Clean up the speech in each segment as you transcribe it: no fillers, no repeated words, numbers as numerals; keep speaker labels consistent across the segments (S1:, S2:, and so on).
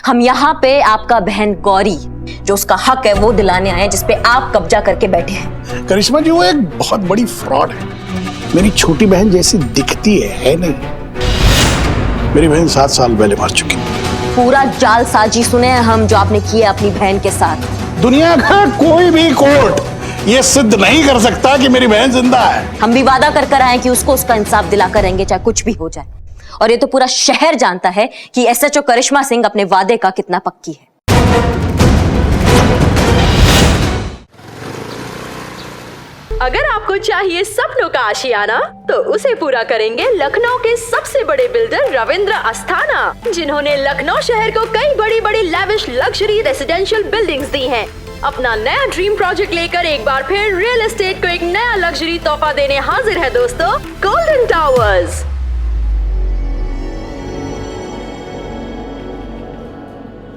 S1: हम यहाँ पे आपका बहन गौरी जो उसका हक है वो दिलाने आए हैं, जिसपे आप कब्जा करके बैठे हैं।
S2: करिश्मा जी, वो एक बहुत बड़ी फ्रॉड है। मेरी छोटी बहन जैसी दिखती है नहीं। मेरी बहन 7 साल पहले मर चुकी।
S1: पूरा जाल साजी सुने हैं हम जो आपने किए अपनी बहन के साथ।
S2: दुनिया का कोई भी कोर्ट ये सिद्ध नहीं कर सकता कि मेरी बहन जिंदा है।
S1: हम भी वादा कर कर आए कि उसको उसका इंसाफ दिला कर रहेंगे, चाहे कुछ भी हो जाए। और ये तो पूरा शहर जानता है कि एसएचओ करिश्मा सिंह अपने वादे का कितना पक्की है।
S3: अगर आपको चाहिए सपनों का आशियाना, तो उसे पूरा करेंगे लखनऊ के सबसे बड़े बिल्डर रविंद्र अस्थाना, जिन्होंने लखनऊ शहर को कई बड़ी बड़ी लैविश लग्जरी रेसिडेंशियल बिल्डिंग्स दी हैं। अपना नया ड्रीम प्रोजेक्ट लेकर एक बार फिर रियल एस्टेट को एक नया लग्जरी तोहफा देने हाजिर है दोस्तों, गोल्डन टावर्स।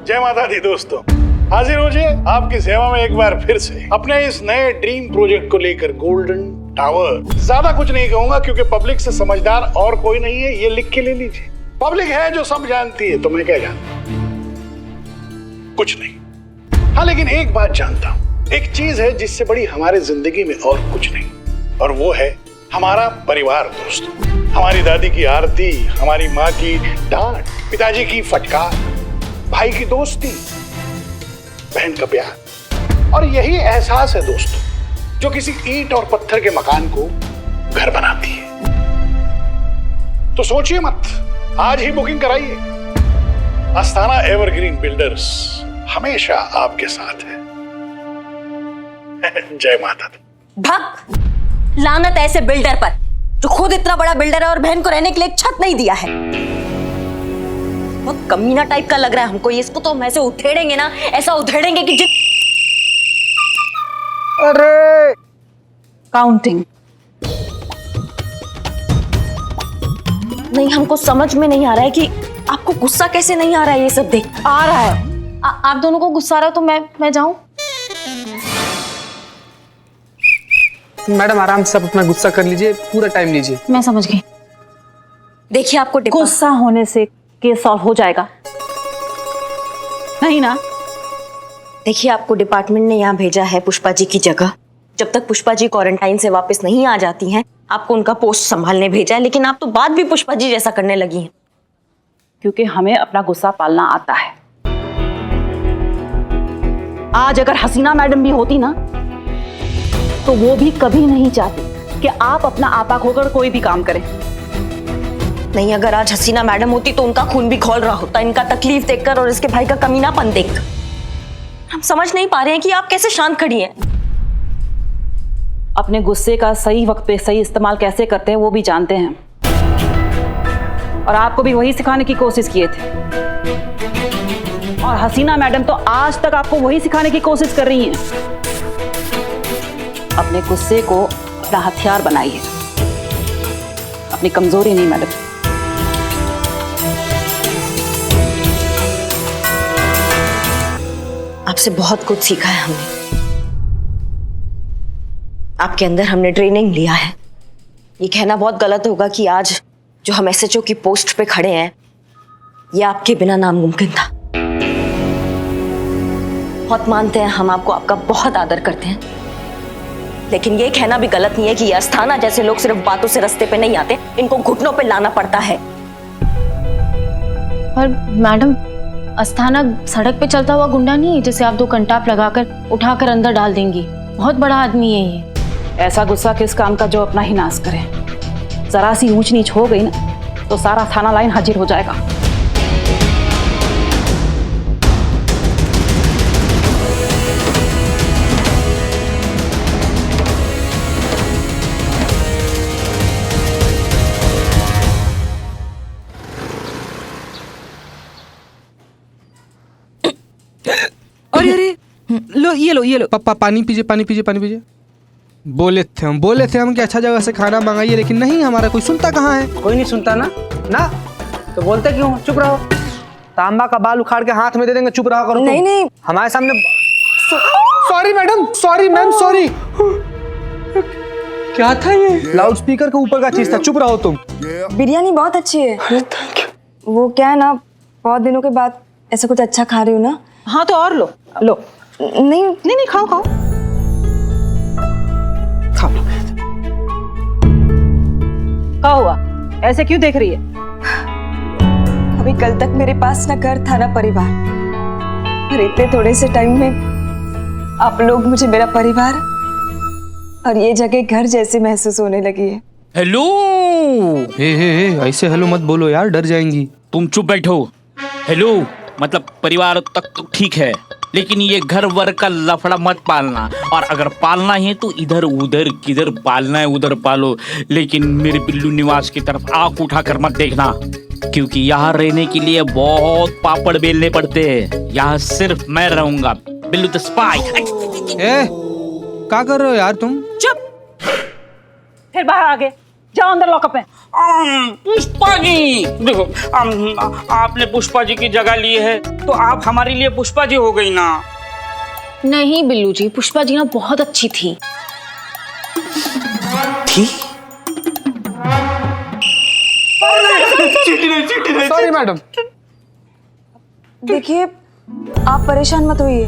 S2: जय माता दी दोस्तों, हाजिर हो जाए आपकी सेवा में एक बार फिर से अपने इस नए ड्रीम प्रोजेक्ट को लेकर, गोल्डन टावर। ज्यादा कुछ नहीं कहूंगा क्योंकि पब्लिक से समझदार और कोई नहीं है, ये लिख के ले लीजिए। पब्लिक है जो सब जानती है, तो मैं क्या जानता, कुछ नहीं। हाँ, लेकिन एक बात जानता हूं, एक चीज है जिससे बड़ी हमारे जिंदगी में और कुछ नहीं, और वो है हमारा परिवार दोस्तों। हमारी दादी की आरती, हमारी माँ की डांट, पिताजी की फटकार, भाई की दोस्ती, बहन का प्यार, और यही एहसास है दोस्तों जो किसी ईंट और पत्थर के मकान को घर बनाती है। तो सोचिए मत, आज ही बुकिंग कराइए। अस्थाना एवरग्रीन बिल्डर्स हमेशा आपके साथ है। जय माता दी।
S1: भक्त लानत ऐसे बिल्डर पर जो खुद इतना बड़ा बिल्डर है और बहन को रहने के लिए एक छत नहीं दिया है। बहुत कमीना टाइप का लग रहा है हमको ये। इसको तो हम ऐसे उधेड़ेंगे ना, ऐसा उधेड़ेंगे कि
S4: अरे काउंटिंग
S1: नहीं, हमको समझ में नहीं आ रहा है कि आपको गुस्सा कैसे नहीं आ रहा है ये सब देख।
S4: आ रहा है। आप दोनों को गुस्सा आ रहा है तो मैं जाऊं?
S5: मैडम आराम से अपना गुस्सा कर लीजिए, पूरा टाइम लीजिए।
S4: मैं समझ गई।
S1: देखिए आपको
S4: गुस्सा होने से केस सॉल्व हो जाएगा नहीं ना?
S1: देखिए आपको डिपार्टमेंट ने यहाँ भेजा है पुष्पा जी की जगह। जब तक पुष्पा जी क्वारंटाइन से वापस नहीं आ जाती हैं, आपको उनका पोस्ट संभालने भेजा है। लेकिन आप तो बात भी पुष्पा जी जैसा करने लगी हैं।
S4: क्योंकि हमें अपना गुस्सा पालना आता है। आज अगर हसीना मैडम भी होती ना, तो वो भी कभी नहीं चाहती कि आप अपना आपा खोकर कोई भी काम करें।
S1: नहीं, अगर आज हसीना मैडम होती तो उनका खून भी खौल रहा होता, इनका तकलीफ देखकर और इसके भाई का कमीनापन देखकर। हम समझ नहीं पा रहे हैं कि आप कैसे शांत खड़ी हैं।
S4: अपने गुस्से का सही वक्त पे सही इस्तेमाल कैसे करते हैं वो भी जानते हैं, और आपको भी वही सिखाने की कोशिश किए थे। और हसीना मैडम तो आज तक आपको वही सिखाने की कोशिश कर रही हैं। अपने गुस्से को अपना हथियार बनाइए, अपनी कमजोरी नहीं मैडम।
S1: आपसे बहुत कुछ सीखा है हमने। आपके अंदर हमने ट्रेनिंग लिया है। ये कहना बहुत गलत होगा कि आज जो हम एसएचओ की पोस्ट पे खड़े हैं, ये आपके बिना नामुमकिन था। बहुत मानते हैं हम आपको, आपका बहुत आदर करते हैं, लेकिन ये कहना भी गलत नहीं है कि ये अस्थाना जैसे लोग सिर्फ बातों से रास्ते पे नहीं आते, इनको घुटनों पे लाना पड़ता है।
S6: पर मैडम, अस्थाना सड़क पे चलता हुआ गुंडा नहीं है जिसे आप 2 कंटाप लगाकर उठाकर अंदर डाल देंगी। बहुत बड़ा आदमी है ये।
S4: ऐसा गुस्सा किस काम का जो अपना ही नाश करे। जरा सी ऊंच नीच हो गई ना तो सारा थाना लाइन हाजिर हो जाएगा।
S5: अरे लो ये लो पानी पीजिए। बोले थे हम कि अच्छा जगह से खाना मंगाइए, लेकिन नहीं, हमारा कोई सुनता कहाँ है। कोई नहीं सुनता ना तो बोलते क्यों? चुप रहो। तांबा का बाल उखाड़ के हाथ में दे देंगे, चुप रहा करो।
S1: नहीं
S5: हमारे सामने। Sorry madam, sorry ma'am, sorry. क्या था ये? लाउड स्पीकर के ऊपर का चीज था, चुप रहो तुम।
S7: बिरयानी बहुत अच्छी है। वो क्या है ना, बहुत दिनों के बाद
S1: ऐसा कुछ अच्छा खा रही हूँ ना?
S4: हाँ तो और लो लो।
S1: नहीं
S4: नहीं नहीं खाओ खाओ खाओ। क्या हुआ, ऐसे क्यों देख रही है?
S1: अभी कल तक मेरे पास ना घर था ना परिवार, और इतने थोड़े से टाइम में आप लोग मुझे मेरा परिवार और ये जगह घर जैसे महसूस होने लगी है।
S7: हेलो।
S5: हे ऐसे हेलो मत बोलो यार, डर जाएंगी।
S7: तुम चुप बैठो। हेलो मतलब परिवार तक तो ठीक है, लेकिन ये घर वर का लफड़ा मत पालना, और अगर पालना है तो इधर उधर किधर पालना है उधर पालो, लेकिन मेरे बिल्लू निवास की तरफ आंख उठाकर मत देखना, क्योंकि यहाँ रहने के लिए बहुत पापड़ बेलने पड़ते हैं। यहाँ सिर्फ मैं रहूंगा, बिल्लू द स्पाई।
S5: क्या कर रहे हो यार तुम?
S4: चुप, फिर बाहर आ गए, जाओ अंदर लॉकअप में।
S7: पुष्पा जी देखो, आपने पुष्पा जी की जगह ली है तो आप हमारे लिए पुष्पा जी हो गई ना।
S6: नहीं बिल्लू जी, पुष्पा जी ना बहुत अच्छी थी।
S5: Sorry madam.
S1: देखिए आप परेशान मत होइए,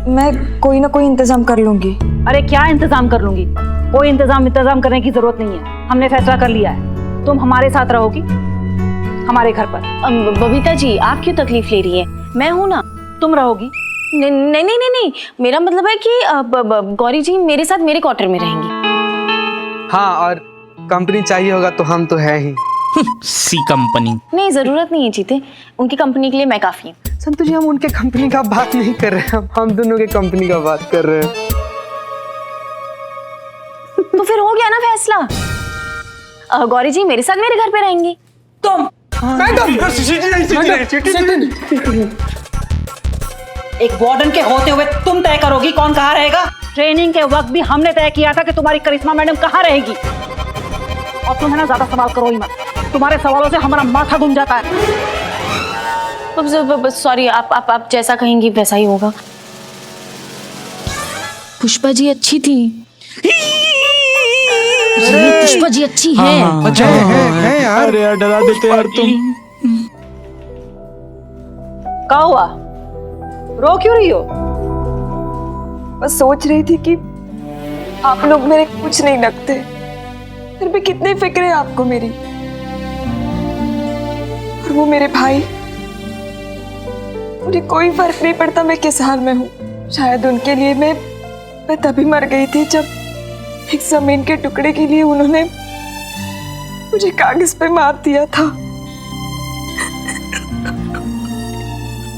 S1: मैं कोई ना कोई इंतजाम कर लूंगी।
S4: अरे क्या इंतजाम कर लूंगी? कोई इंतजाम करने की जरूरत नहीं है, हमने फैसला कर लिया है, तुम हमारे साथ रहोगी हमारे घर पर।
S6: बबीता जी आप क्यों तकलीफ ले रही है, मैं हूं ना।
S4: तुम रहोगी?
S6: नहीं नहीं नहीं नहीं, मेरा मतलब है कि गौरी जी मेरे साथ मेरे क्वार्टर में रहेंगी।
S5: हाँ, और कंपनी चाहिए होगा तो हम तो है ही।
S7: सी कंपनी
S6: नहीं जरूरत नहीं है जीते, उनकी कंपनी के लिए मैं काफी हूँ।
S5: संतु जी हम उनके कंपनी का बात नहीं कर रहे हैं, हम दोनों के कंपनी का बात कर रहे हैं।
S6: तो फिर हो गया ना फैसला, गौरी जी मेरे साथ मेरे घर पे रहेंगी।
S4: तुम एक वार्डन के होते हुए तुम तय करोगी कौन कहाँ रहेगा? ट्रेनिंग के वक्त भी हमने तय किया था कि तुम्हारी करिश्मा मैडम कहाँ रहेगी। और तुम है ना ज्यादा सवाल करो ही मत, तुम्हारे सवालों से हमारा माथा घूम जाता है।
S6: सॉरी, आप जैसा कहेंगी वैसा ही होगा। पुष्पा जी अच्छी थी। पुष्पा जी अच्छी है।
S5: अच्छा है यार।
S7: अरे यार डरा देते यार तुम।
S4: क्या हुआ, रो क्यों रही हो?
S1: बस सोच रही थी कि आप लोग मेरे कुछ नहीं लगते, फिर भी कितनी फिक्र है आपको मेरी। और वो मेरे भाई, मुझे कोई फर्क नहीं पड़ता मैं किस हाल में हूँ। शायद उनके लिए मैं तभी मर गई थी जब एक जमीन के टुकड़े के लिए उन्होंने मुझे कागज पे मार दिया था।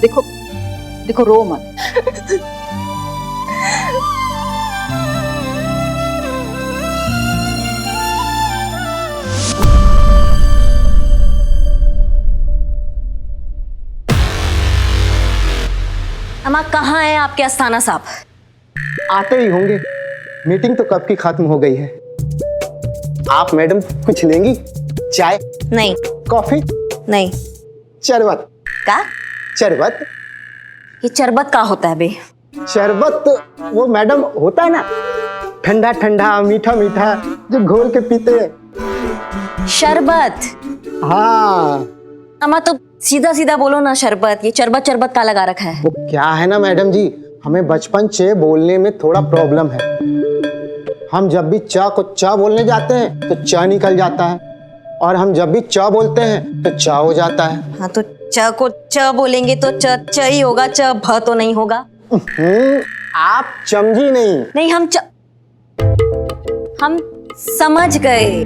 S4: देखो देखो रो मत।
S1: अम्मा कहाँ है आपके अस्थाना साहब?
S8: आते ही होंगे, मीटिंग तो कब की खत्म हो गई है। आप मैडम कुछ लेंगी? चाय?
S1: नहीं।
S8: कॉफी?
S1: नहीं।
S8: शरबत?
S1: का?
S8: शरबत?
S1: ये चरबत का होता है बे?
S8: शरबत वो मैडम होता है ना, ठंडा ठंडा मीठा मीठा जो घोल के पीते हैं।
S1: शरबत?
S8: हाँ।
S1: अम्मा तो सीधा सीधा बोलो ना, शरबत। ये चरबत का लगा रखा है।
S8: वो क्या है ना मैडम जी, हमें बचपन से बोलने में थोड़ा प्रॉब्लम है। हम जब भी च को च बोलने जाते हैं तो च निकल जाता है, और हम जब भी च बोलते हैं तो च हो जाता है।
S1: हाँ तो च को च बोलेंगे तो च ही होगा, च भ तो नहीं होगा।
S8: आप समझी नहीं।
S1: नहीं हम समझ गए,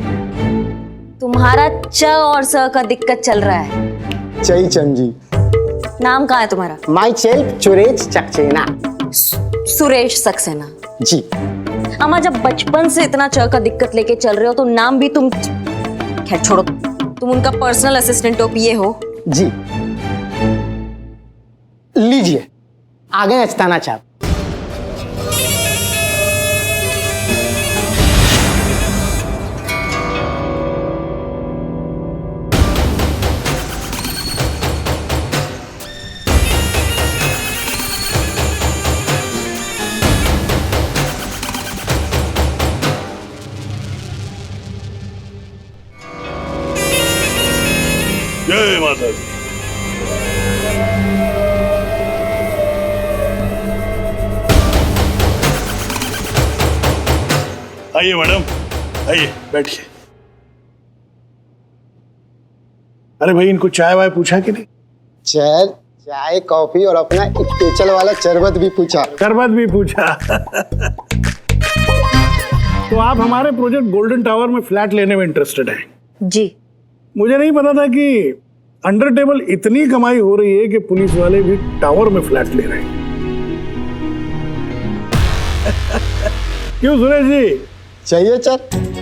S1: तुम्हारा च और स का दिक्कत चल रहा है।
S8: सही समझी।
S1: नाम कहाँ है तुम्हारा?
S8: Myself Suresh Saxena.
S1: सुरेश सक्सेना
S8: जी।
S1: अम्मा जब बचपन से इतना च का दिक्कत लेके चल रहे हो तो नाम भी तुम, खैर छोड़ो, तुम उनका पर्सनल असिस्टेंट हो, पीए हो।
S8: जी। लीजिए, आ गए अस्थाना साहब।
S2: जय माता दी। आइए मैडम, आइए बैठिए। अरे भाई, इनको चाय वाय पूछा कि नहीं?
S8: चाय कॉफी और अपना स्पेशल वाला शरबत भी पूछा।
S2: शरबत भी पूछा। तो आप हमारे प्रोजेक्ट गोल्डन टावर में फ्लैट लेने में इंटरेस्टेड हैं?
S6: जी।
S2: मुझे नहीं पता था कि अंडर टेबल इतनी कमाई हो रही है कि पुलिस वाले भी टावर में फ्लैट ले रहे हैं। क्यों सुरेश जी?
S8: चाहिए सर,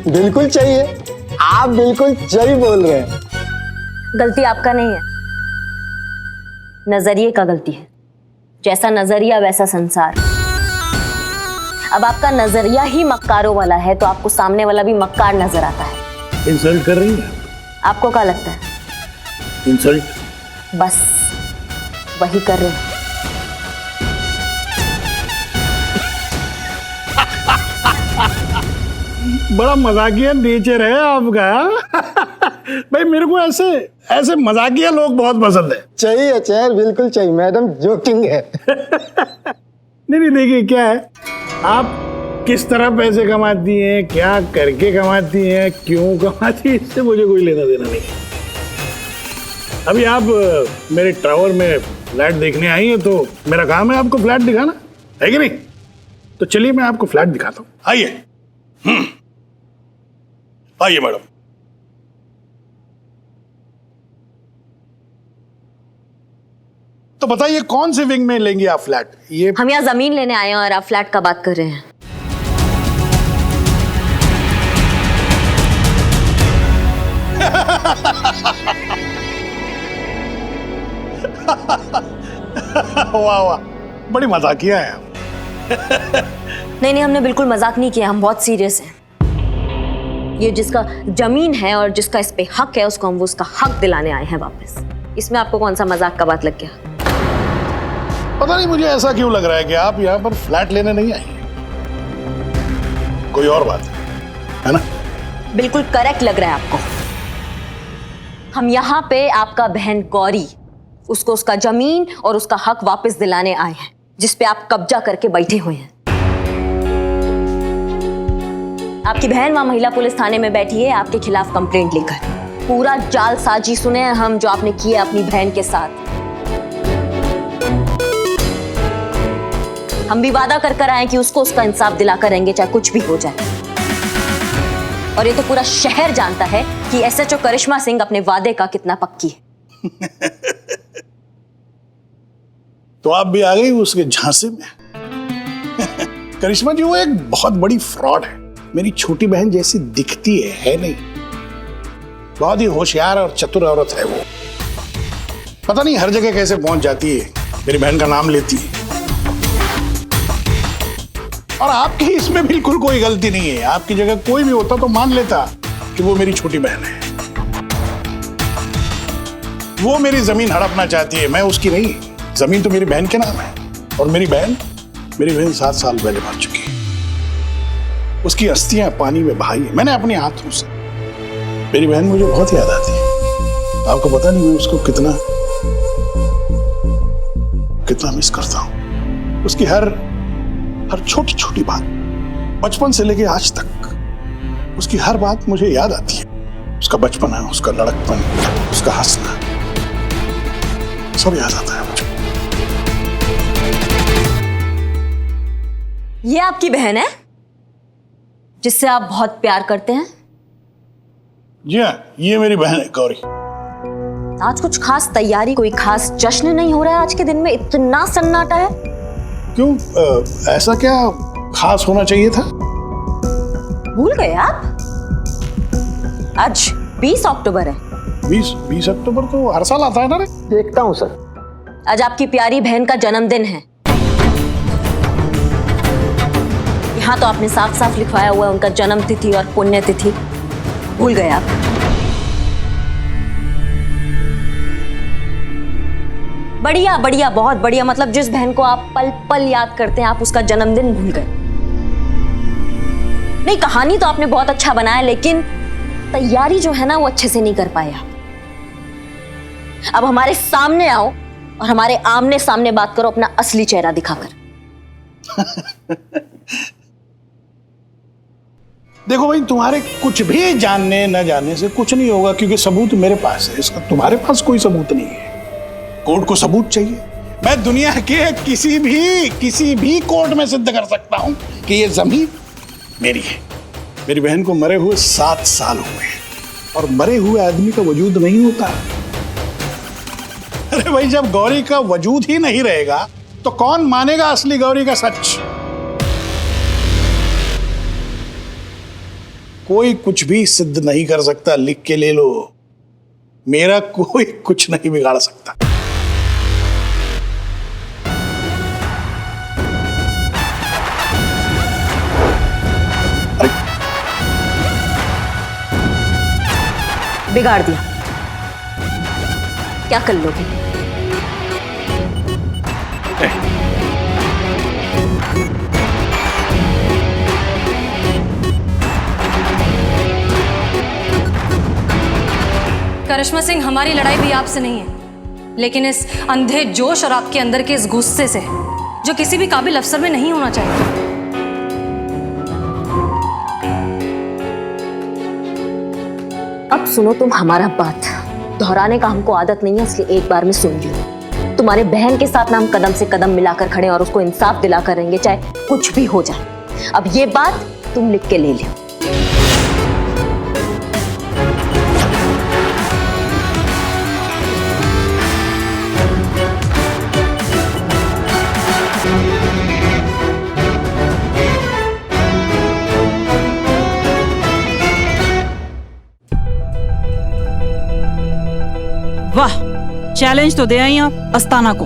S8: बिल्कुल चाहिए। आप बिल्कुल सही बोल रहे हैं।
S6: गलती आपका नहीं है, नजरिए का गलती है। जैसा नजरिया वैसा संसार। अब आपका नजरिया ही मक्कारों वाला है तो आपको सामने वाला भी मक्कार नजर आता है।
S2: इंसल्ट कर रही हैं?
S6: आपको क्या लगता है?
S2: इंसल्ट?
S6: बस वही कर रहे हैं।
S2: बड़ा मजाकिया नेचर है आपका। भाई मेरे को ऐसे ऐसे मजाकिया लोग बहुत पसंद है।
S8: चाहिए सर, बिल्कुल चाहिए। मैडम जोकिंग है।
S2: नहीं देखिए क्या है, आप किस तरह पैसे कमाती हैं, क्या करके कमाती हैं, क्यों कमाती हैं, इससे मुझे कोई लेना देना नहीं। अभी आप मेरे टावर में फ्लैट देखने आई हैं तो मेरा काम है आपको फ्लैट दिखाना, है कि नहीं? तो चलिए मैं आपको फ्लैट दिखाता हूँ। आइए। आइए मैडम। तो बताइए कौन से विंग में लेंगे आप फ्लैट? ये
S6: हम यहाँ जमीन लेने आए हैं और आप फ्लैट का बात कर रहे हैं।
S2: वाह वाह, बड़ी मजाकिया है आप।
S6: नहीं, हमने बिल्कुल मजाक नहीं किया, हम बहुत सीरियस हैं। ये जिसका जमीन है और जिसका इस पे हक है उसको हम उसका हक दिलाने आए हैं वापस। इसमें आपको कौन सा मजाक का बात लग गया?
S2: पता नहीं मुझे ऐसा क्यों लग रहा है कि आप यहाँ पर फ्लैट लेने नहीं आई हैं। कोई और बात है ना?
S6: बिल्कुल करेक्ट लग रहा है आपको। हम यहाँ पे आपका बहन गौरी, उसको उसका जमीन और उसका हक वापस दिलाने आए हैं जिसपे आप कब्जा करके बैठे हुए हैं। आपकी बहन वहां महिला पुलिस थाने में बैठी है आपके खिलाफ कंप्लेंट लेकर। पूरा जाल साजी सुने हैं हम जो आपने किया अपनी बहन के साथ। हम भी वादा कर आए कि उसको उसका इंसाफ दिला कर रहेंगे चाहे कुछ भी हो जाए। और ये तो पूरा शहर जानता है कि एसएचओ करिश्मा सिंह अपने वादे का कितना पक्की है।
S2: तो आप भी आ गई उसके झांसे में। करिश्मा जी वो एक बहुत बड़ी फ्रॉड है। मेरी छोटी बहन जैसी दिखती है नहीं। बहुत ही होशियार और चतुर औरत है वो। पता नहीं हर जगह कैसे पहुंच जाती है, मेरी बहन का नाम लेती है। और आपकी इसमें बिल्कुल कोई गलती नहीं है। आपकी जगह कोई भी होता तो मान लेता कि वो मेरी छोटी बहन है। वो मेरी जमीन हड़पना चाहती है, मैं उसकी नहीं। जमीन तो मेरी बहन के नाम है और मेरी बहन 7 साल पहले मर चुकी है। उसकी अस्थियां पानी में बहाई है मैंने अपने हाथों से। मेरी बहन मुझे बहुत याद आती है। आपको पता नहीं मैं उसको कितना मिस करता हूं। उसकी हर छोटी छोटी बात, बचपन से लेके आज तक उसकी हर बात मुझे याद आती है। उसका बचपन है, उसका लड़कपन, उसका हंसना, सब याद आता है मुझे।
S6: ये आपकी बहन है जिससे आप बहुत प्यार करते हैं?
S2: जी हाँ, ये मेरी बहन है गौरी।
S6: आज कुछ खास तैयारी, कोई खास जश्न नहीं हो रहा है आज के दिन में? इतना सन्नाटा है
S2: क्यों? ऐसा क्या खास होना चाहिए था?
S6: भूल गए आप? आज 20 अक्टूबर है।
S2: 20 अक्टूबर तो हर साल आता है ना रे?
S8: देखता हूँ सर।
S6: आज आपकी प्यारी बहन का जन्मदिन है। यहाँ तो आपने साफ साफ लिखवाया हुआ है उनका जन्म तिथि और पुण्य तिथि। भूल गए आप? बढ़िया बढ़िया, बहुत बढ़िया। मतलब जिस बहन को आप पल पल याद करते हैं आप उसका जन्मदिन भूल गए। नहीं, कहानी तो आपने बहुत अच्छा बनाया लेकिन तैयारी जो है ना वो अच्छे से नहीं कर पाए आप। अब हमारे सामने आओ और हमारे आमने सामने बात करो अपना असली चेहरा दिखाकर।
S2: देखो भाई, तुम्हारे कुछ भी जानने न जानने से कुछ नहीं होगा, क्योंकि सबूत मेरे पास है। इसका तुम्हारे पास कोई सबूत नहीं है। कोर्ट को सबूत चाहिए। मैं दुनिया के किसी भी कोर्ट में सिद्ध कर सकता हूं कि ये जमीन मेरी है। मेरी बहन को मरे हुए 7 साल हुए हैं, और मरे हुए आदमी का वजूद नहीं होता। अरे भाई, जब गौरी का वजूद ही नहीं रहेगा तो कौन मानेगा असली गौरी का सच? कोई कुछ भी सिद्ध नहीं कर सकता। लिख के ले लो, मेरा कोई कुछ नहीं बिगाड़ सकता।
S6: बिगाड़ दिया, क्या कर लोगे?
S9: करिश्मा सिंह, हमारी लड़ाई भी आपसे नहीं है, लेकिन इस अंधे जोश और आपके अंदर के इस गुस्से से, जो किसी भी काबिल अफसर में नहीं होना चाहिए।
S6: अब सुनो तुम हमारा बात, दोहराने का हमको आदत नहीं है, इसलिए एक बार में सुन लो। तुम्हारे बहन के साथ ना हम कदम से कदम मिलाकर खड़े और उसको इंसाफ दिला कर रहेंगे, चाहे कुछ भी हो जाए। अब ये बात तुम लिख के ले लो।
S4: वाह, चैलेंज तो दे आई आप अस्ताना को।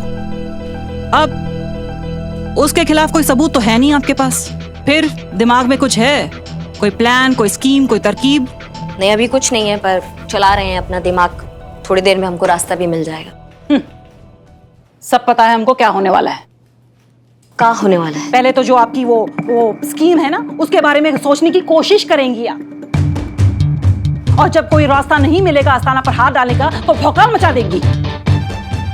S4: अब उसके खिलाफ कोई सबूत तो है नहीं आपके पास, फिर दिमाग में कुछ है? कोई प्लान, कोई स्कीम, कोई तरकीब?
S6: नहीं, अभी कुछ नहीं है, पर चला रहे हैं अपना दिमाग। थोड़ी देर में हमको रास्ता भी मिल जाएगा।
S4: सब पता है हमको क्या होने वाला है।
S6: क्या होने वाला है?
S4: पहले तो जो आपकी वो स्कीम है ना, उसके बारे में सोचने की कोशिश करेंगी आप, और जब कोई रास्ता नहीं मिलेगा अस्ताना पर हाथ डालेगा तो भौकाल मचा देगी।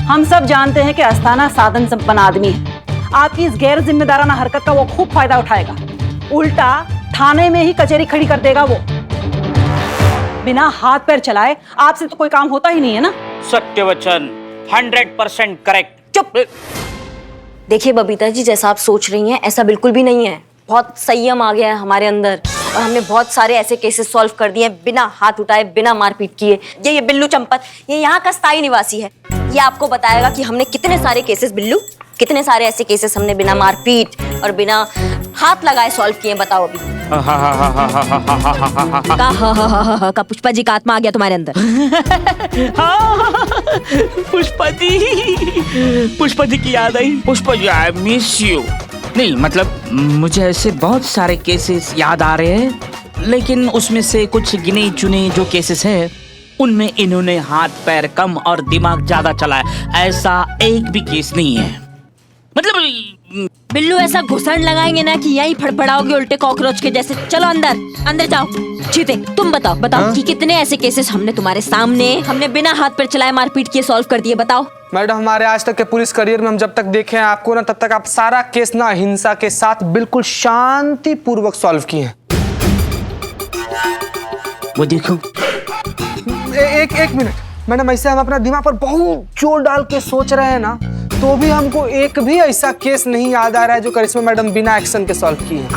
S4: हम सब जानते हैं कि अस्ताना साधन संपन्न आदमी है। आपकी इस गैर जिम्मेदाराना हरकत का वो खूब फायदा उठाएगा। उल्टा थाने में ही कचहरी खड़ी कर देगा वो। बिना हाथ पैर चलाए आपसे तो कोई काम होता ही नहीं है ना।
S7: सत्य वचन, 100% करेक्ट।
S6: चुप। देखिए बबीता जी, जैसा आप सोच रही हैं ऐसा बिल्कुल भी नहीं है। बहुत संयम आ गया है हमारे अंदर, और हमने बहुत सारे ऐसे केसेस सॉल्व कर दिए बिना हाथ उठाए, बिना मारपीट किए। ये बिल्लू चंपत, ये यहाँ का स्थायी निवासी है। ये आपको बताएगा कि हमने कितने सारे केसेस, बिल्लू, कितने सारे ऐसे केसेस हमने बिना मारपीट और बिना हाथ लगाए सॉल्व किए। बताओ अभी। का पुष्पा जी का आत्मा आ गया तुम्हारे अंदर?
S7: पुष्पा जी की याद आई। Pushpa ji, I miss you. नहीं मतलब मुझे ऐसे बहुत सारे केसेस याद आ रहे हैं, लेकिन उसमें से कुछ गिने चुने जो केसेस हैं उनमें इन्होंने हाथ पैर कम और दिमाग ज्यादा चलाया। ऐसा एक भी केस नहीं है। मतलब
S6: बिल्लू, ऐसा घुसड़ लगाएंगे ना कि यहीं फड़फड़ाओगे उल्टे कॉकरोच के जैसे। चलो अंदर, अंदर जाओ। चीते, तुम बताओ कि कितने ऐसे केसेस हमने तुम्हारे सामने, हमने बिना हाथ पैर चलाए मारपीट किए सॉल्व कर दिए। बताओ।
S5: मैडम, हमारे आज तक के पुलिस करियर में हम जब तक देखे हैं आपको ना, तब तक आप सारा केस ना हिंसा के साथ बिल्कुल शांति पूर्वक सॉल्व किए हैं।
S7: वो देखो।
S5: एक मिनट मैडम, ऐसे हम अपना दिमाग पर बहुत जोर डाल के सोच रहे हैं ना, तो भी हमको एक भी ऐसा केस नहीं याद आ रहा है जो करिश्मा मैडम बिना एक्शन के सॉल्व की है।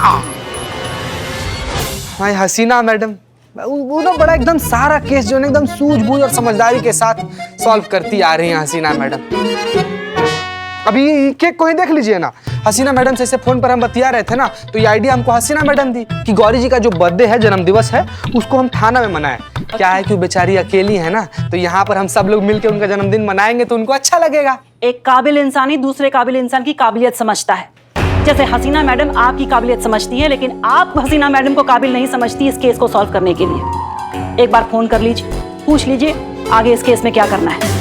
S5: भाई हसीना मैडम, वो ना बड़ा एकदम सारा केस जो है एकदम सूझबूझ और समझदारी के साथ सॉल्व करती आ रही हैं हसीना मैडम। अभी केक को ही देख लीजिए ना, हसीना मैडम से फोन पर हम बतिया रहे थे ना, तो ये आइडिया हमको हसीना मैडम दी कि गौरी जी का जो बर्थडे है, जन्म दिवस है, उसको हम थाना में मनाएं। क्या है कि वो बेचारी अकेली है ना, तो यहाँ पर हम सब लोग मिलकर उनका जन्मदिन मनाएंगे तो उनको अच्छा लगेगा।
S4: एक काबिल इंसान ही दूसरे काबिल इंसान की काबिलियत समझता है। जैसे हसीना मैडम आपकी काबिलियत समझती है, लेकिन आप हसीना मैडम को काबिल नहीं समझती इस केस को सॉल्व करने के लिए। एक बार फोन कर लीजिए, पूछ लीजिए आगे इस केस में क्या करना है।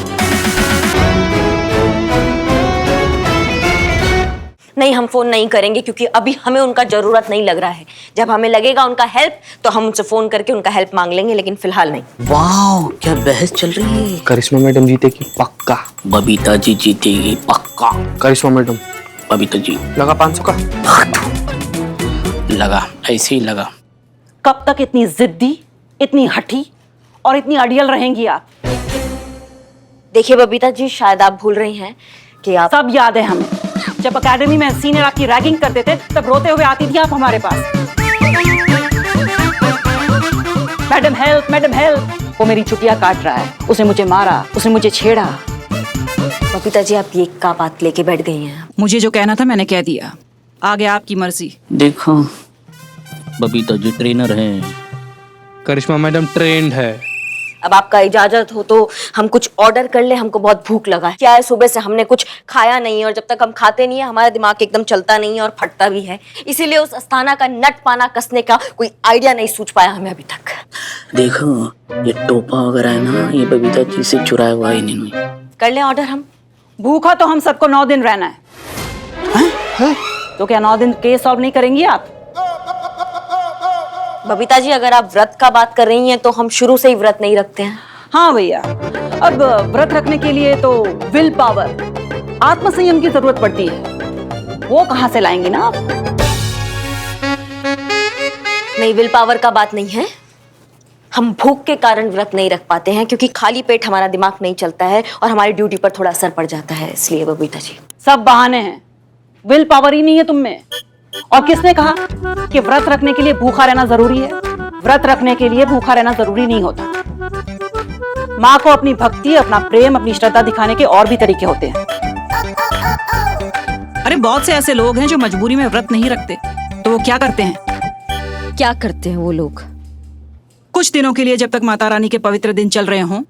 S6: नहीं, हम फोन नहीं करेंगे, क्योंकि अभी हमें उनका जरूरत नहीं लग रहा है। जब हमें लगेगा उनका हेल्प तो हम उनसे फोन करके उनका हेल्प मांग लेंगे, लेकिन फिलहाल नहीं।
S7: वाह, क्या बहस चल रही है।
S5: करिश्मा मैडम जीतेगी पक्का।
S7: बबीता जी जीतेगी पक्का।
S5: करिश्मा मैडम।
S7: बबीता जी।
S5: लगा 500 का?
S7: लगा, ऐसे ही लगा।
S4: कब तक इतनी जिद्दी, इतनी हठी और इतनी अड़ियल रहेंगी आप?
S6: देखिए बबीता जी, शायद आप भूल रही हैं कि आप
S4: सब याद है हमें। जब एकेडमी में सीनियर आपकी रैगिंग करते थे तब रोते हुए आती थी आप हमारे पास। Madam help, madam help. वो मेरी छुट्टियां काट रहा है, उसने मुझे मारा, उसने मुझे छेड़ा।
S6: बबीता जी, आप ये क्या बात लेके बैठ गई हैं?
S4: मुझे जो कहना था मैंने कह दिया, आगे आपकी मर्जी।
S7: देखो बबीता जी ट्रेनर हैं।
S5: करिश्मा मैडम ट्रेंड है।
S6: अब आपका इजाजत हो तो हम कुछ ऑर्डर कर ले, हमको बहुत भूख लगा है। क्या है, सुबह से हमने कुछ खाया नहीं है और जब तक हम खाते नहीं है हमारा दिमाग एकदम चलता नहीं है और फटता भी है। इसीलिए उस अस्थाना का नट पाना कसने का कोई आइडिया नहीं सूझ पाया हमें अभी तक।
S7: देखो ये टोपा वगैरह है ना, ये बबीता जी से चुराया हुआ है इन्होंने।
S6: कर ले ऑर्डर हम।
S4: भूखा तो हम सबको 9 दिन रहना है। तो क्या 9 दिन केस सॉल्व नहीं करेंगी आप?
S6: बबीता जी, अगर आप व्रत का बात कर रही हैं तो हम शुरू से ही व्रत नहीं रखते हैं।
S4: हाँ भैया, अब व्रत रखने के लिए तो विल पावर, आत्मसंयम की जरूरत पड़ती है। वो कहाँ से लाएंगी ना आप?
S6: नहीं, विल पावर का बात नहीं है। हम भूख के कारण व्रत नहीं रख पाते हैं क्योंकि खाली पेट हमारा दिमाग नहीं चलता है और हमारी ड्यूटी पर थोड़ा असर पड़ जाता है, इसलिए बबीता जी।
S4: सब बहाने हैं, विल पावर ही नहीं है तुम में। और किसने कहा कि व्रत रखने के लिए भूखा रहना जरूरी है? व्रत रखने के लिए भूखा रहना जरूरी नहीं होता। माँ को अपनी भक्ति, अपना प्रेम, अपनी श्रद्धा दिखाने के और भी तरीके होते हैं। अरे बहुत से ऐसे लोग हैं जो मजबूरी में व्रत नहीं रखते, तो वो क्या करते हैं?
S6: क्या करते हैं वो लोग?
S4: कुछ दिनों के लिए, जब तक माता रानी के पवित्र दिन चल रहे हों,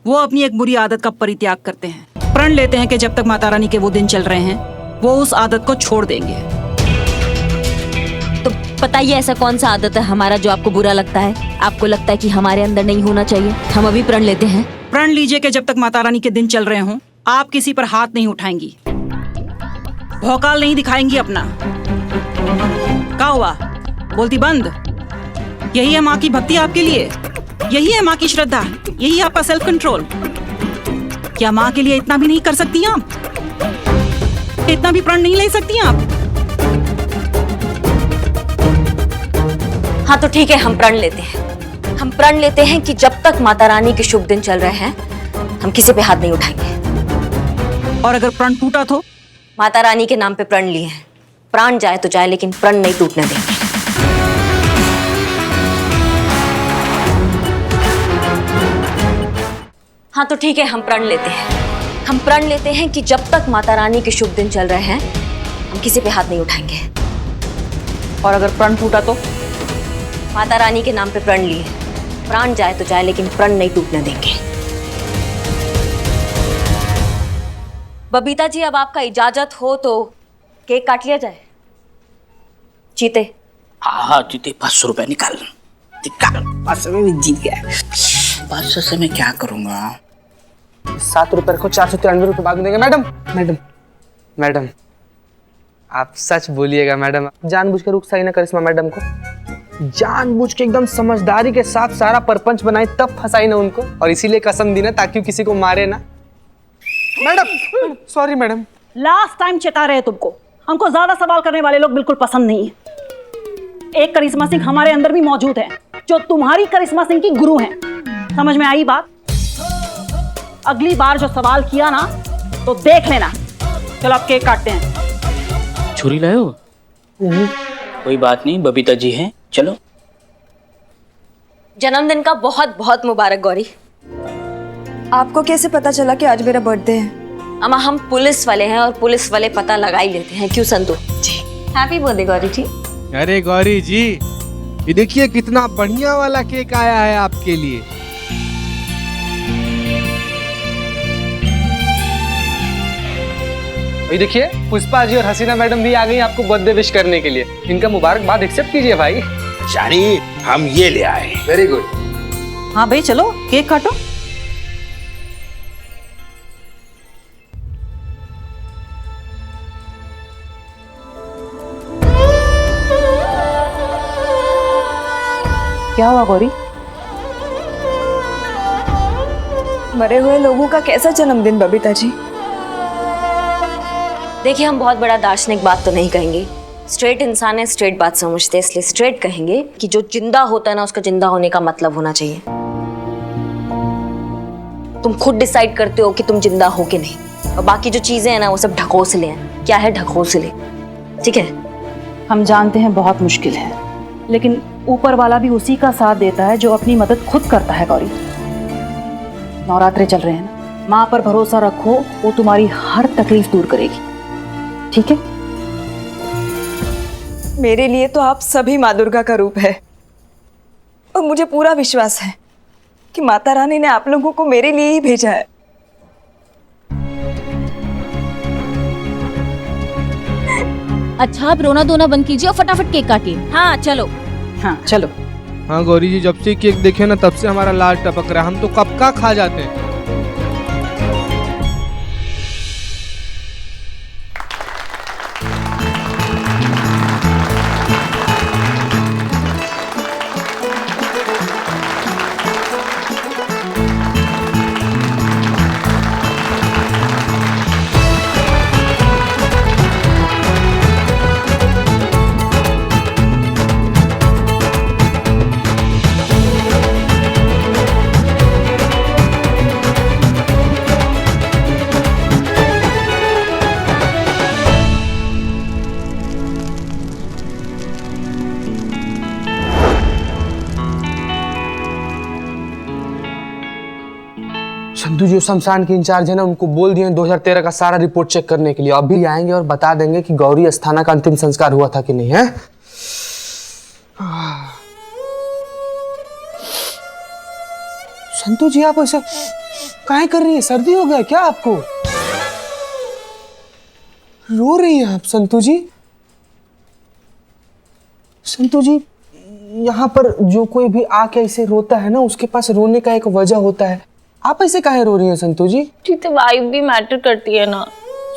S4: वो अपनी एक बुरी आदत का परित्याग करते हैं। प्रण लेते हैं कि जब तक माता रानी के वो दिन चल रहे हैं वो उस आदत को छोड़ देंगे।
S6: तो बताइए, ऐसा कौन सा आदत है हमारा जो आपको बुरा लगता है? आपको लगता है कि हमारे अंदर नहीं होना चाहिए? हम अभी प्रण लेते हैं।
S4: प्रण लीजिए कि जब तक माता रानी के दिन चल रहे हों आप किसी पर हाथ नहीं उठाएंगी, भौकाल नहीं दिखाएंगी अपना। क्या हुआ, बोलती बंद? यही है माँ की भक्ति आपके लिए, यही है माँ की श्रद्धा, यही है आपका सेल्फ कंट्रोल। क्या माँ के लिए इतना भी नहीं कर सकती आप? इतना भी प्रण नहीं ले सकती आप?
S6: हाँ तो ठीक है, हम प्रण लेते हैं। हम प्रण लेते हैं कि जब तक माता रानी के शुभ दिन चल रहे हैं हम किसी पे हाथ नहीं उठाएंगे।
S4: और अगर प्रण टूटा तो?
S6: माता रानी के नाम पे प्रण लिए हैं, प्राण जाए तो जाए लेकिन प्रण नहीं टूटने देंगे। हाँ तो ठीक है, हम प्रण लेते हैं। हम प्रण लेते हैं कि जब तक माता रानी के शुभ दिन चल रहे हैं हम किसी पे हाथ नहीं उठाएंगे।
S4: और अगर प्रण टूटा तो?
S6: माता रानी के नाम पे प्रण लिए, प्राण जाए तो जाए लेकिन प्रण नहीं टूटने देंगे। बबीता जी, अब आपका इजाजत हो तो केक काट लिया जाए। चीते।
S7: हाँ चीते, 500 रुपए निकाल। 500 में जीत गया। 500 से मैं क्या करूंगा?
S5: 7 रुपए रखो, 493 रुपए बाद में देंगे। मैडम मैडम मैडम, आप सच बोलिएगा मैडम। जानबूझकर उकसाई ना करिश्मा मैडम को, जानबूझ के एकदम समझदारी के साथ सारा परपंच बनाई, तब फंसाई ना उनको, और इसीलिए कसम दी ना ताकि वो किसी को मारे ना। Madam sorry madam.
S4: Last time चेता रहे तुमको, हमको ज्यादा सवाल करने वाले लोग बिल्कुल पसंद नहीं है। एक करिश्मा सिंह हमारे अंदर भी मौजूद है जो तुम्हारी करिश्मा सिंह की गुरु हैं। समझ में आई बात? अगली बार जो सवाल किया ना तो देख लेना। चलो अब केक काटते हैं।
S7: छुरी लाए हो? कोई बात नहीं, बबीता जी हैं, चलो।
S6: जन्मदिन का बहुत बहुत मुबारक गौरी।
S1: आपको कैसे पता चला कि आज मेरा बर्थडे है?
S6: अम्मा, हम पुलिस वाले हैं और पुलिस वाले पता लगा ही लेते हैं, क्यों संतु जी? हैप्पी बर्थडे गौरी जी।
S5: अरे गौरी जी, ये देखिए कितना बढ़िया वाला केक आया है आपके लिए। ये देखिए पुष्पा जी और हसीना मैडम भी आ गई आपको बर्थडे विश करने के लिए। इनका मुबारकबाद एक्सेप्ट कीजिए भाई।
S2: शानी, हम ये ले आए।
S5: Very good.
S4: हाँ भाई चलो केक काटो। क्या हुआ गौरी?
S1: मरे हुए लोगों का कैसा जन्मदिन बबीता जी?
S6: देखिए, हम बहुत बड़ा दार्शनिक बात तो नहीं कहेंगे, स्ट्रेट इंसान है, स्ट्रेट बात समझते हैं, इसलिए स्ट्रेट कहेंगे कि जो जिंदा होता है ना उसका जिंदा होने का मतलब होना चाहिए। तुम खुद डिसाइड करते हो कि तुम जिंदा हो कि नहीं, और बाकी जो चीजें हैं ना वो सब ढकोसले हैं। क्या है ढकोसले? ठीक है,
S4: हम जानते हैं बहुत मुश्किल है, लेकिन ऊपर वाला भी उसी का साथ देता है जो अपनी मदद खुद करता है। गौरी, नवरात्रे चल रहे हैं ना, माँ पर भरोसा रखो, वो तुम्हारी हर तकलीफ दूर करेगी। ठीक है?
S1: मेरे लिए तो आप सभी माँ दुर्गा का रूप है, और मुझे पूरा विश्वास है कि माता रानी ने आप लोगों को मेरे लिए ही भेजा है।
S10: अच्छा, अब रोना धोना बंद कीजिए और फटाफट केक काटिए। हाँ चलो।
S4: हाँ चलो।
S5: हाँ गौरी जी, जब से केक देखे ना तब से हमारा लाल टपक रहा है, हम तो कब का खा जाते हैं। संधू जो शमशान के इंचार्ज है ना, उनको बोल दिए 2013 का सारा रिपोर्ट चेक करने के लिए। अभी आएंगे और बता देंगे कि गौरी अस्थाना का अंतिम संस्कार हुआ था कि नहीं है। संतू जी, आप ऐसा काहे कर रही है? सर्दी हो गया क्या आपको? रो रही है आप संतू जी? संतू जी, यहाँ पर जो कोई भी आके ऐसे रोता है ना, उसके पास रोने का एक वजह होता है। आप ऐसे काहे रो रही हैं संतू जी?
S11: ठीक है, वाइब भी मैटर करती है ना।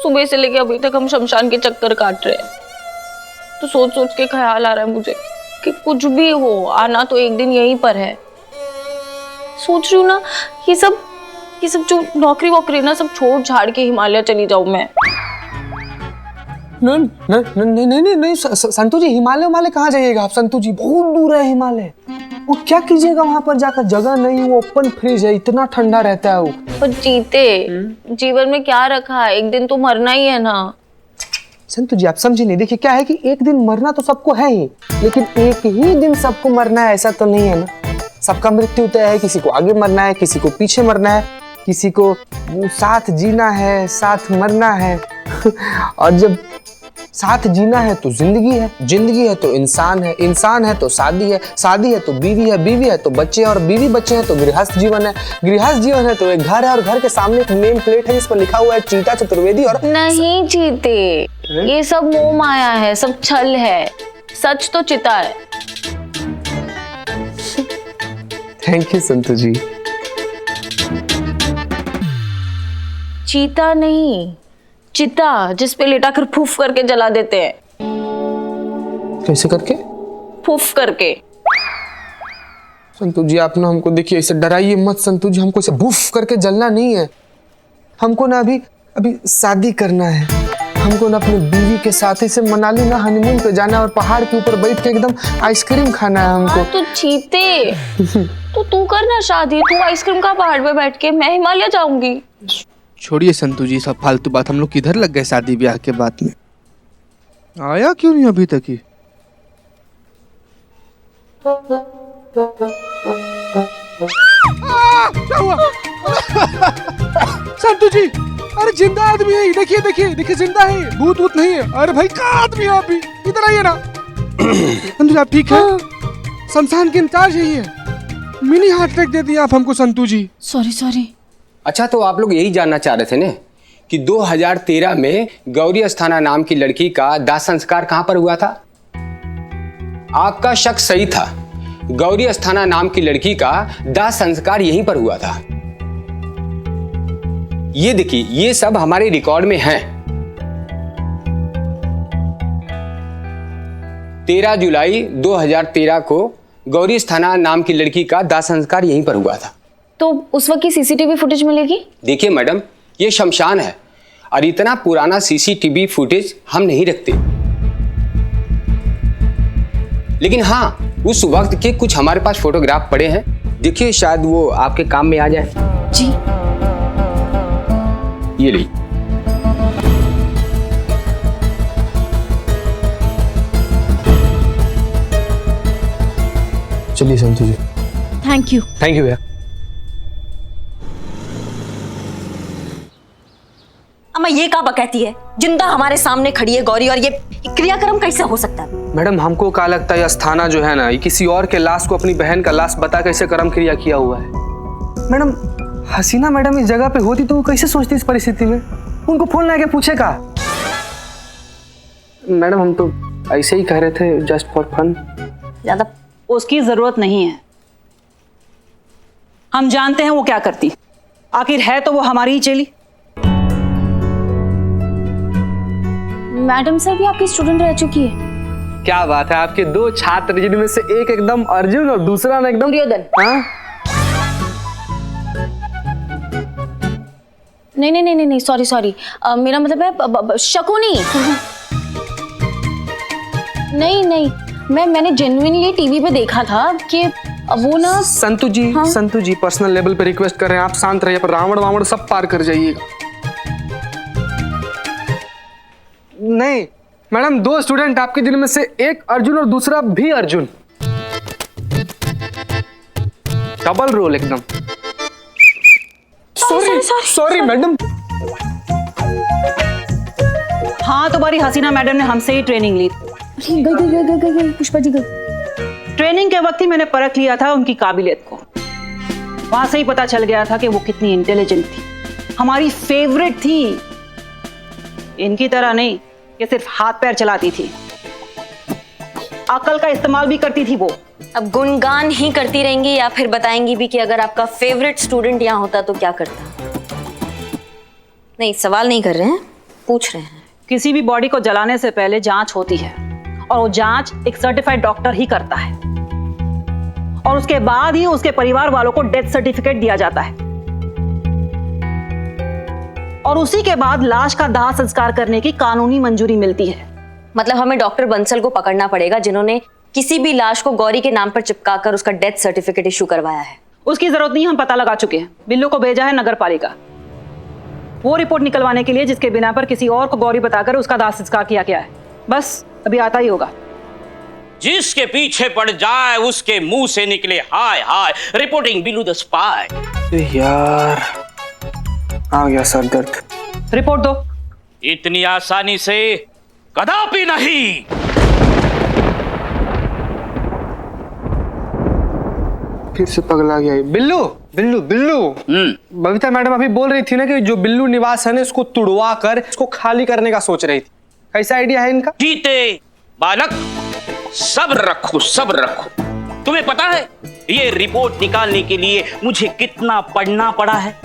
S11: सुबह से लेके अभी तक हम शमशान के चक्कर काट रहे हैं, तो सोच सोच के ख्याल आ रहा है मुझे कि कुछ भी हो, आना तो एक दिन यहीं पर है। सोच रही हूँ ना, ये सब जो नौकरी वोकरी ना सब छोड़ छाड़ के हिमालय चली जाऊं मैं।
S5: नहीं संतू जी, हिमालय कहाँ जाइएगा आप? संतू जी, बहुत दूर है हिमालय। वो क्या कीजिएगा वहां पर जाकर? जगह नहीं, वो ओपन फ्रिज है, इतना ठंडा रहता है वो।
S11: पर जीते जीवन में क्या रखा है, एक दिन तो मरना ही है ना।
S5: संतू जी, आप समझे नहीं। देखिए क्या है कि एक दिन मरना तो सबको है ही, लेकिन एक ही दिन सबको मरना है ऐसा तो नहीं है ना। सबका मृत्यु तय है, किसी को आगे मरना है, किसी को पीछे मरना है, किसी को साथ जीना है, साथ मरना है। और जब साथ जीना है तो जिंदगी है, जिंदगी है तो इंसान है, इंसान है तो शादी है, शादी है तो बीवी है, बीवी है तो बच्चे, और बीवी बच्चे हैं तो गृहस्थ जीवन है, गृहस्थ जीवन है तो एक घर है, और घर के सामने एक नेम प्लेट है जिस पर लिखा हुआ है चीता चतुर्वेदी। और
S11: नहीं जीते, ये सब मोह माया है, सब छल है, सच तो चिता है।
S5: थैंक यू संतू जी।
S11: चीता नहीं, चिता, जिस पे लेटाकर फूफ करके जला देते हैं।
S5: कैसे करके?
S11: फूफ करके।
S5: संतू जी, आप ना हमको देखिए ऐसे डराइए मत संतू जी, हमको ऐसे भूफ करके जलना नहीं है। हमको ना अभी शादी करना है। हमको ना अपने बीवी के साथी से मनाली ना हनीमून पे जाना है, और पहाड़ के ऊपर बैठ के एकदम आइसक्रीम खाना है हमको।
S11: तो चीते, तो तू करना शादी, तू आइसक्रीम का पहाड़ पे बैठ के, मैं हिमालय जाऊंगी।
S5: छोड़िए संतू जी सब फालतू बात, हम लोग किधर लग गए शादी ब्याह के बाद में। आया क्यों नहीं अभी तक ही? क्या हुआ? संतू जी, अरे जिंदा आदमी है, देखिए देखिए देखिए, जिंदा है, भूत भूत नहीं है। अरे भाई क्या आदमी है आप भी? इधर आइए ना। संतू जी आप ठीक है? शमशान के इंचार्ज है ये। मिनी हार्ट अटैक दे दिया आप हमको संतू जी।
S11: सॉरी।
S12: अच्छा, तो आप लोग यही जानना चाह रहे थे ना कि 2013 में गौरी अस्थाना नाम की लड़की का दाह संस्कार कहां पर हुआ था? आपका शक सही था, गौरी अस्थाना नाम की लड़की का दाह संस्कार यहीं पर हुआ था। ये देखिए, ये सब हमारे रिकॉर्ड में है। 13 जुलाई 2013 को गौरी अस्थाना नाम की लड़की का दाह संस्कार यहीं पर हुआ था।
S11: तो उस वक्त की सीसीटीवी फुटेज मिलेगी?
S12: देखिए मैडम, ये शमशान है और इतना पुराना सीसीटीवी फुटेज हम नहीं रखते। लेकिन हाँ, उस वक्त के कुछ हमारे पास फोटोग्राफ पड़े हैं, देखिए शायद वो आपके काम में आ जाए।
S10: जी।
S12: ये ली।
S5: चलिए Santu ji.
S10: Thank you.
S5: Thank you भैया।
S6: अम्मा ये का कहती है, जिंदा हमारे सामने खड़ी है गौरी, और ये क्रियाक्रम कैसे हो सकता है?
S5: मैडम हमको क्या लगता है अस्थाना जो है ना, ये किसी और के लाश को अपनी बहन का लाश बता कैसे कर्म क्रिया किया हुआ है। मैडम हसीना मैडम इस जगह पे होती तो वो कैसे सोचती इस परिस्थिति में? उनको फोन लगा के पूछेगा। मैडम हम तो ऐसे ही कह रहे थे, जस्ट फॉर फन।
S6: ज्यादा
S4: उसकी जरूरत नहीं है। हम जानते हैं वो क्या करती, आखिर है तो वो हमारी ही चेली।
S10: मैडम सर भी आपकी स्टूडेंट रह चुकी है।
S5: क्या बात है, आपके दो छात्र जिनमें से एक एकदम अर्जुन और दूसरा ना एकदम
S6: दुर्योधन।
S5: हाँ?
S11: नहीं, सॉरी, मेरा मतलब है शकुनी। नहीं, मैंने जेन्युइनली टीवी पे देखा था कि वो ना।
S5: संतु जी,
S11: हाँ?
S5: संतु जी पर्सनल लेवल पे रिक्वेस्ट कर रहे हैं, आप शांत रहिए, पर रावण वावण सब पार कर जाइएगा। नहीं मैडम, दो स्टूडेंट आपके जिनमें से एक अर्जुन और दूसरा भी अर्जुन, डबल रोल एकदम। Sorry madam.
S4: हाँ, तुम्हारी हसीना मैडम ने हमसे ही ट्रेनिंग ली।
S10: गई पुष्पा जी गई।
S4: ट्रेनिंग के वक्त ही मैंने परख लिया था उनकी काबिलियत को। वहां से ही पता चल गया था कि वो कितनी इंटेलिजेंट थी, हमारी फेवरेट थी। इनकी तरह नहीं कि सिर्फ हाथ पैर चलाती थी, अकल का इस्तेमाल भी करती थी वो।
S6: अब गुणगान ही करती रहेंगी या फिर बताएंगी भी कि अगर आपका फेवरेट स्टूडेंट यहाँ होता तो क्या करता? नहीं, सवाल नहीं कर रहे हैं, पूछ रहे हैं।
S4: किसी भी बॉडी को जलाने से पहले जांच होती है, और वो जांच एक सर्टिफाइड डॉक्टर ही करता है, और उसके बाद ही उसके परिवार वालों को डेथ सर्टिफिकेट दिया जाता है, और उसी के बाद लाश का दाह संस्कार करने की कानूनी मंजूरी मिलती है।
S6: मतलब हमें डॉक्टर बंसल को पकड़ना पड़ेगा जिन्होंने किसी भी लाश को गौरी के नाम पर चिपकाकर उसका डेथ सर्टिफिकेट इशू करवाया है।
S4: उसकी जरूरत नहीं, हम पता लगा चुके हैं। बिल्लू को भेजा है नगर पालिका वो रिपोर्ट निकलवाने के लिए, जिसके बिना पर किसी और को गौरी बताकर उसका दाह संस्कार किया गया है। बस अभी आता ही होगा।
S7: जिसके पीछे पड़ जाए उसके मुंह से निकले हाय हाय। Reporting Billu the spy.
S5: यार आ गया सर दर्द।
S4: रिपोर्ट दो।
S7: इतनी आसानी से कदापि नहीं।
S5: फिर से पगला गया। बिल्लू बिल्लू बिल्लू। बबीता मैडम अभी बोल रही थी ना कि जो बिल्लू निवास है ना, इसको तुड़वा कर इसको खाली करने का सोच रही थी। कैसा आइडिया है इनका?
S7: जीते बालक, सब्र रखो, सब्र रखो। तुम्हें पता है ये रिपोर्ट निकालने के लिए मुझे कितना पढ़ना पड़ा है?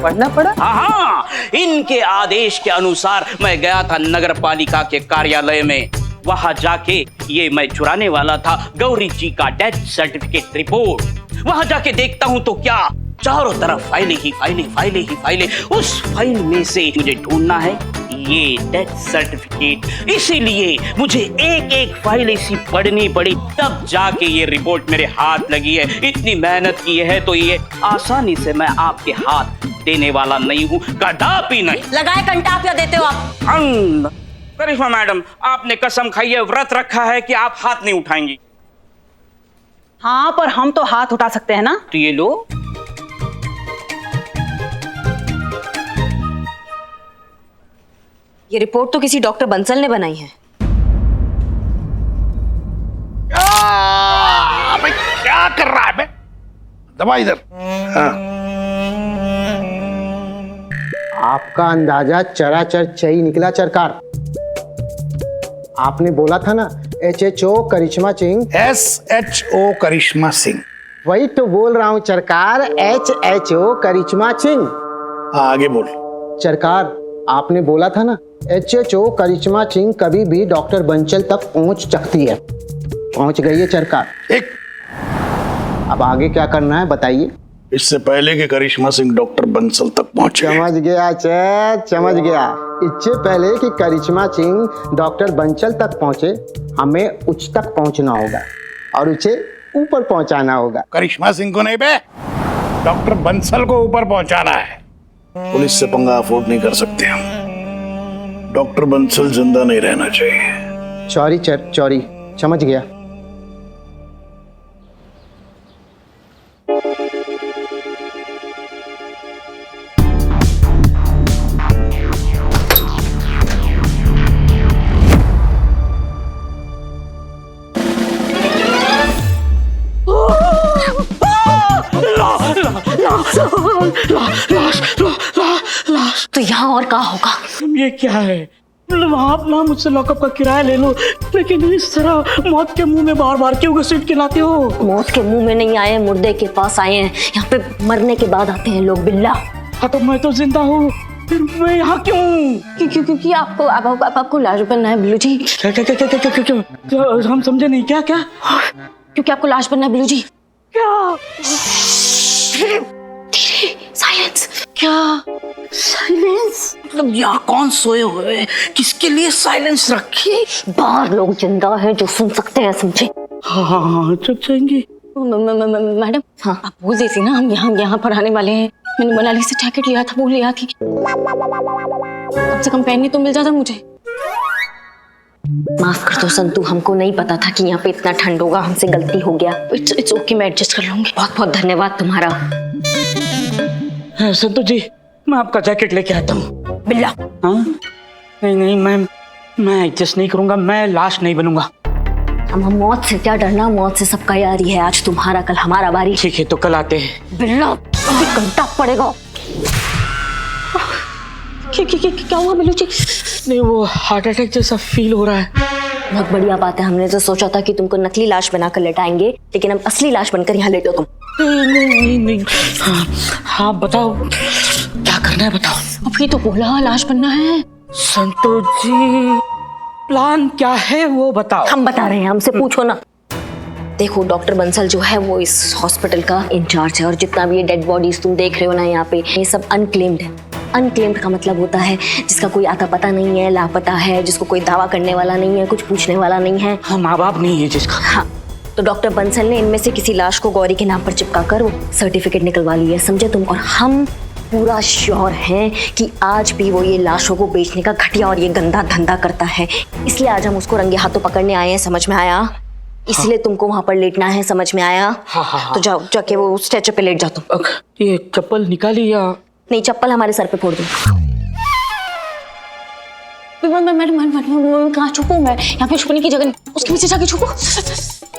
S5: पढ़ना पड़ा?
S7: हाँ, इनके आदेश के अनुसार मैं गया था नगर पालिका के कार्यालय में। वहां जाके ये मैं चुराने वाला था गौरी जी का डेथ सर्टिफिकेट रिपोर्ट। वहां जाके देखता हूं तो क्या, चारों तरफ फाइलें ही फाइलें, फाइलें ही फाइलें। उस फाइल में से मुझे ढूंढना है ये डेथ सर्टिफिकेट। इसीलिए मुझे एक एक फाइल ऐसी पढ़नी पड़ी, तब जाके ये रिपोर्ट मेरे हाथ लगी है। इतनी मेहनत की है तो ये आसानी से मैं आपके हाथ देने वाला नहीं हूँ, कदापि नहीं।
S6: लगाए कंटा क्या देते हो आप?
S7: करिश्मा मैडम, आपने कसम खाई है, व्रत रखा है कि आप हाथ नहीं उठाएंगी।
S4: हाँ, पर हम तो हाथ उठा सकते हैं ना।
S7: तो ये लो।
S6: ये रिपोर्ट तो किसी डॉक्टर बंसल ने बनाई है।
S2: भाई क्या कर रहा है बे? दबा इधर। हाँ।
S8: आपका अंदाजा चराचर चई निकला चरकार। आपने बोला था ना HHO करिश्मा सिंह।
S2: SHO करिश्मा सिंह।
S8: वही तो बोल रहा हूँ चरकार, HHO करिश्मा सिंह।
S2: आगे बोल।
S8: चरकार आपने बोला था ना HHO करिश्मा सिंह कभी भी डॉक्टर बंसल तक पहुंच सकती है। पहुंच गई है चरकार।
S2: एक
S8: अब आगे क्या करना है बताइए।
S2: इससे पहले कि करिश्मा सिंह डॉक्टर बंसल तक पहुंचे।
S8: समझ गया चैत, समझ गया। इससे पहले कि करिश्मा सिंह डॉक्टर बंसल तक पहुंचे, हमें उच्च तक पहुंचना होगा और उसे ऊपर पहुंचाना होगा।
S2: करिश्मा सिंह को नहीं बे, डॉक्टर बंसल को ऊपर पहुंचाना है। पुलिस से पंगा अफोर्ड नहीं कर सकते हम। डॉक्टर बंसल जिंदा नहीं रहना चाहिए।
S8: चौरी चौरी, समझ गया।
S6: तो यहाँ और कहाँ होगा?
S7: ये क्या है? मतलब आप ना मुझसे लॉकअप का किराया ले लो, लेकिन इस तरह मौत के मुंह में बार बार क्यों घसीट के लाते हो?
S6: मौत के मुंह में नहीं आए, मुर्दे के पास आए हैं। यहाँ पे मरने के बाद आते हैं लोग बिल्ला।
S7: हाँ तो मैं तो जिंदा हूँ, फिर मैं यहाँ क्यों?
S6: क्योंकि आपको लाश बनना है बिल्लू जी।
S7: क्या हम समझे नहीं? क्या क्या?
S6: क्योंकि आपको लाश बनना है बिल्लू जी।
S7: क्या?
S6: साइलेंस।
S7: क्या साइलेंस? मतलब यहाँ कौन सोए हुए हैं? किसके लिए साइलेंस रखी?
S6: बाहर लोग जिंदा हैं जो सुन सकते हैं, समझे?
S7: हाँ चुप जाएंगे।
S6: मैडम, हाँ आप बोल देती ना, हम यहाँ पर आने वाले हैं। मैंने मनाली से जैकेट लिया था, वो लिया थी। कम से कम पहनने तो मिल जाता मुझे। माफ कर दो संतू, हमको नहीं पता था कि यहाँ पे इतना ठंड होगा, हमसे गलती हो गया। इट्स ओके, मैं एडजस्ट कर लूंगी। बहुत बहुत धन्यवाद तुम्हारा।
S7: संतू जी, मैं आपका जैकेट लेके आता हूँ।
S6: बिल्ला।
S7: हाँ? नहीं मैं एडजस्ट नहीं करूंगा, मैं लाश नहीं बनूंगा।
S6: हम मौत से क्या डरना, मौत से सबका यारी है। आज तुम्हारा, कल हमारा बारी।
S7: ठीक है, तो कल आते हैं।
S6: बिल्ला, अभी घंटा पड़ेगा। क्या हुआ बिल्लू जी?
S7: नहीं, वो हार्ट अटैक जैसा फील हो रहा है।
S6: बहुत बढ़िया बात है। हमने तो सोचा था कि तुमको नकली लाश बनाकर लेटाएंगे, लेकिन अब असली लाश बनकर यहाँ लेटो तुम।
S7: नहीं। हाँ बताओ, क्या करना है बताओ।
S6: अभी तो बोला लाश बनना है।
S7: संतोष जी, प्लान क्या है वो बताओ।
S6: हम बता रहे हैं, हमसे पूछो ना। देखो, डॉक्टर बंसल जो है वो इस हॉस्पिटल का इंचार्ज है, और जितना भी ये डेड बॉडीज तुम देख रहे हो ना यहाँ पे, ये सब अनक्लेम्ड है। अनक्लेम्ड का मतलब होता है जिसका कोई आता पता नहीं है, लापता है, जिसको कोई दावा करने वाला नहीं है, कुछ पूछने वाला नहीं है।
S7: हाँ, माँ बाप नहीं है जिसका।
S6: हाँ, तो डॉक्टर बंसल ने इनमें से किसी लाश को गौरी के नाम पर चिपका कर वो सर्टिफिकेट निकलवा ली है, समझे तुम? और हम पूरा श्योर हैं कि आज भी वो ये लाशों को बेचने का घटिया और ये गंदा धंधा करता है। इसलिए आज हम उसको रंगे हाथों पकड़ने आए हैं, समझ में आया? इसलिए तुमको वहां पर लेटना है, समझ में आया?
S7: हाँ।
S6: तो जाओ, जाके वो स्ट्रेचर पे लेट जाओ तुम।
S7: ये चप्पल निकाली या
S6: नहीं? चप्पल हमारे सर पे फोड़ दो। मैडम, कहाँ छुपूं मैं? यहाँ पे छुपने की जगह नहीं, उसके पीछे जाके छुपो।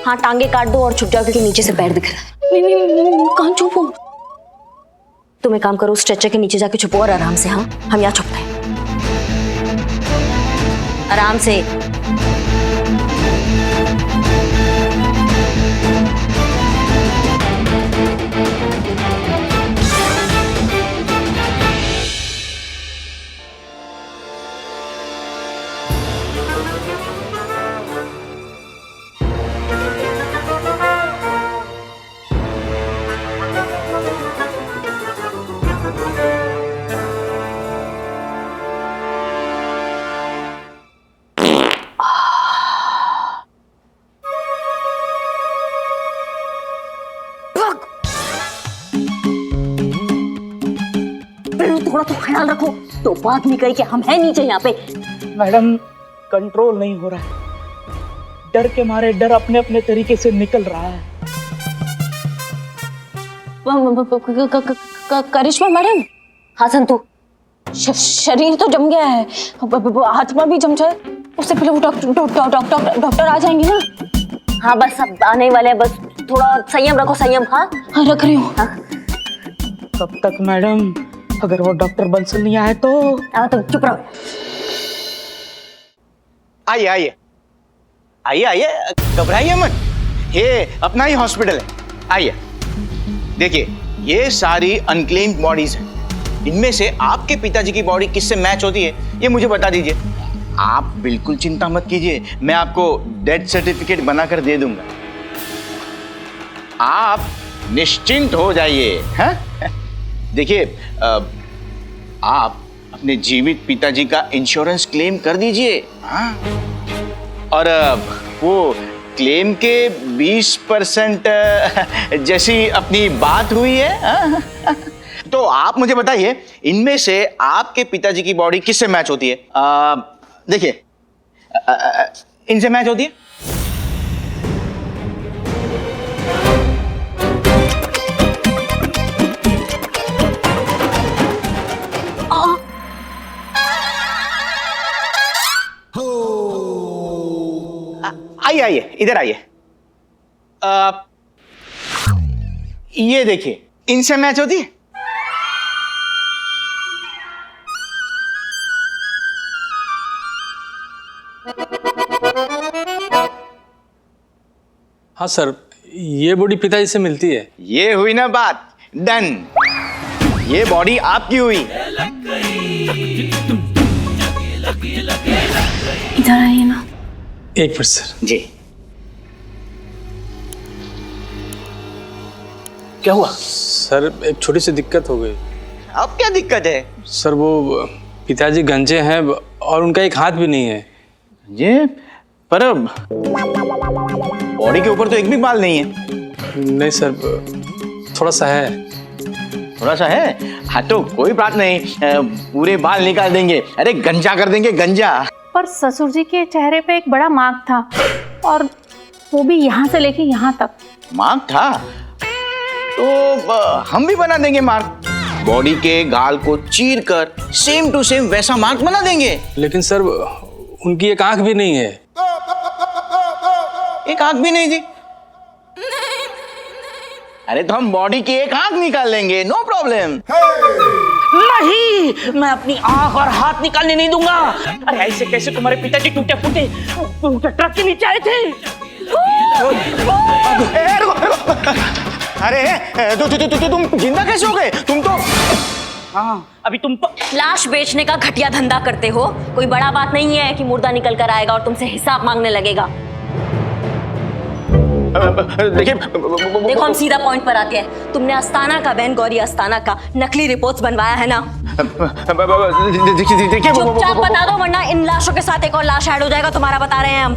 S6: हाँ, टांगे काट दो और छुप जाओ, क्योंकि नीचे से पैर दिख रहा है। नहीं, कहाँ छुपूं? तुम एक काम करो, स्ट्रेचर के नीचे जाके छुपो और आराम से। हाँ, हम यहाँ छुपते हैं, आराम से। थोड़ा तो ख्याल रखो। तो बात नहीं कही कि हम हैं नीचे यहाँ पे।
S7: मैडम, कंट्रोल नहीं हो रहा है, डर के मारे डर अपने अपने तरीके से निकल रहा है।
S6: करिश्मा मैडम। हाँ संतू, शरीर तो जम गया है, आत्मा भी जम जाए, उससे पहले वो डॉक्टर आ जाएंगे ना। हाँ बस अब आने वाले हैं, बस थोड़ा संयम रखो, संयम। हाँ रख रही हूँ।
S7: कब तक मैडम? अगर वो डॉक्टर बंसल नहीं आए तो?
S6: तो चुप रहो।
S13: आइए, घबराइए मत, ये अपना ही हॉस्पिटल है। आइए, देखिए, ये सारी अनक्लेम्ड बॉडीज हैं। इनमें से आपके पिताजी की बॉडी किससे मैच होती है ये मुझे बता दीजिए। आप बिल्कुल चिंता मत कीजिए, मैं आपको डेथ सर्टिफिकेट बनाकर दे दूंगा। आप निश्चिंत हो जाइए। हैं? देखिए, आप अपने जीवित पिताजी का इंश्योरेंस क्लेम कर दीजिए। हाँ, और वो क्लेम के 20% जैसी अपनी बात हुई है। तो आप मुझे बताइए, इनमें से आपके पिताजी की बॉडी किससे मैच होती है? देखिए, इनसे मैच होती है। आइए आइए, इधर आइए। ये देखिए, इनसे मैच होती है।
S14: हाँ सर, ये बॉडी पिताजी से मिलती है।
S13: ये हुई ना बात, डन। ये बॉडी आपकी हुई।
S11: इधर आइए ना।
S14: एक मिनट सर।
S13: जी, क्या हुआ?
S14: सर एक छोटी सी दिक्कत हो गई।
S13: अब क्या दिक्कत है?
S14: सर वो पिताजी गंजे हैं और उनका एक हाथ भी नहीं है।
S13: ये पर बॉडी के ऊपर तो एक भी बाल नहीं है।
S14: नहीं सर, थोड़ा सा है।
S13: थोड़ा सा है? हाँ तो कोई बात नहीं, पूरे बाल निकाल देंगे। अरे गंजा कर देंगे, गंजा।
S11: पर ससुर जी के चेहरे पे एक बड़ा मार्क था, और वो भी यहाँ से लेके यहाँ तक।
S13: मार्क था? तो हम भी बना देंगे मार्क। बॉडी के गाल को चीर कर सेम टू सेम वैसा मार्क बना देंगे।
S14: लेकिन सर उनकी एक आंख भी नहीं है।
S13: एक आंख भी नहीं थी? अरे तो हम बॉडी की एक आंख निकाल लेंगे, नो प्रॉब्लम।
S7: नहीं, मैं अपनी आंख और हाथ निकालने नहीं दूंगा। अरे ऐसे कैसे तुम्हारे पिताजी टूटे फूटे ट्रक के नीचे आए थे?
S13: अरे तुम जिंदा कैसे हो गए? तुम तो
S7: अभी तुम
S6: लाश बेचने का घटिया धंधा करते हो। कोई बड़ा बात नहीं है कि मुर्दा निकल कर आएगा और तुमसे हिसाब मांगने लगेगा। देखो, हम सीधा पॉइंट पर आते हैं। तुमने अस्थाना का, बहन गौरी अस्थाना का नकली रिपोर्ट्स बनवाया है ना?
S13: देखिए,
S6: चुपचाप बता दो, वरना इन लाशों के साथ एक और लाश ऐड हो जाएगा। तुम्हारा बता रहे हैं हम।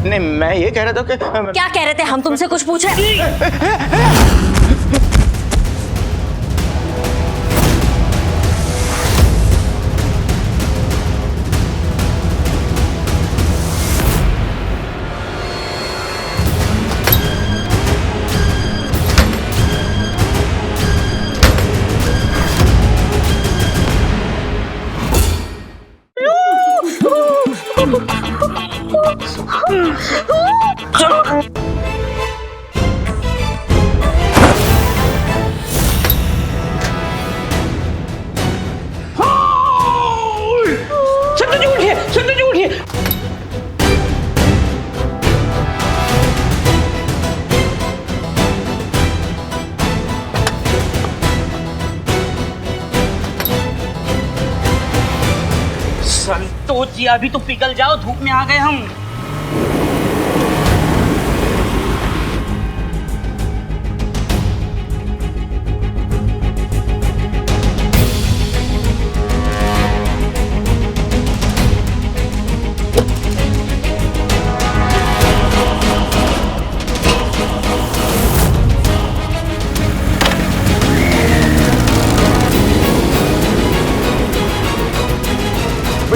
S13: नहीं, मैं ये कह रहा था कि
S6: क्या कह रहे थे? हम तुमसे कुछ पूछ रहे।
S7: संतोष जी, अभी तो पिघल जाओ, धूप में आ गए हम।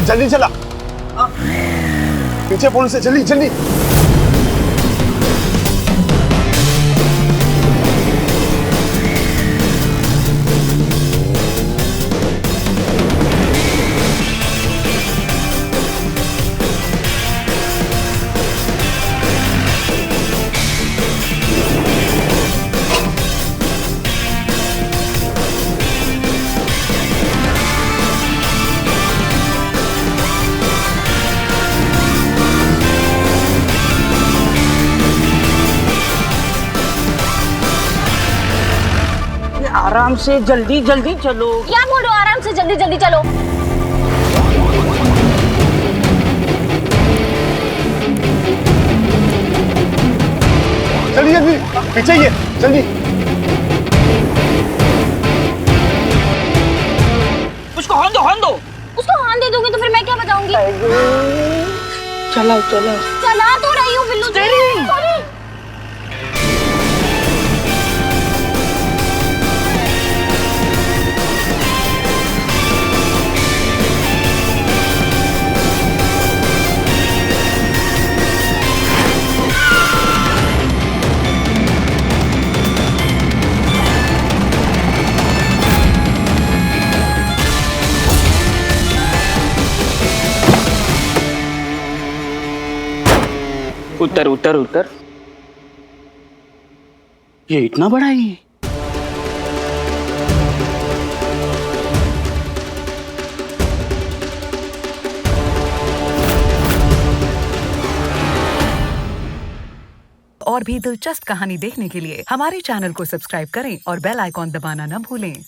S2: जल्दी चला, पीछे पुल से, जल्दी जल्दी।
S7: आराम से, जल्दी जल्दी चलो।
S6: क्या बोल रहे हो? आराम से, जल्दी जल्दी चलो।
S2: जल्दी जल्दी, पीछे ही है, जल्दी।
S7: उसको हॉर्न दो, हॉर्न दो।
S6: उसको हॉर्न दे दोगे तो फिर मैं क्या बताऊंगी?
S11: चलाओ चलाओ।
S10: चला तो रही हूँ बिल्लू जी।
S13: उतर उतर उतर। ये इतना बड़ा ही है।
S15: और भी दिलचस्प कहानी देखने के लिए हमारे चैनल को सब्सक्राइब करें और बेल आइकॉन दबाना न भूलें।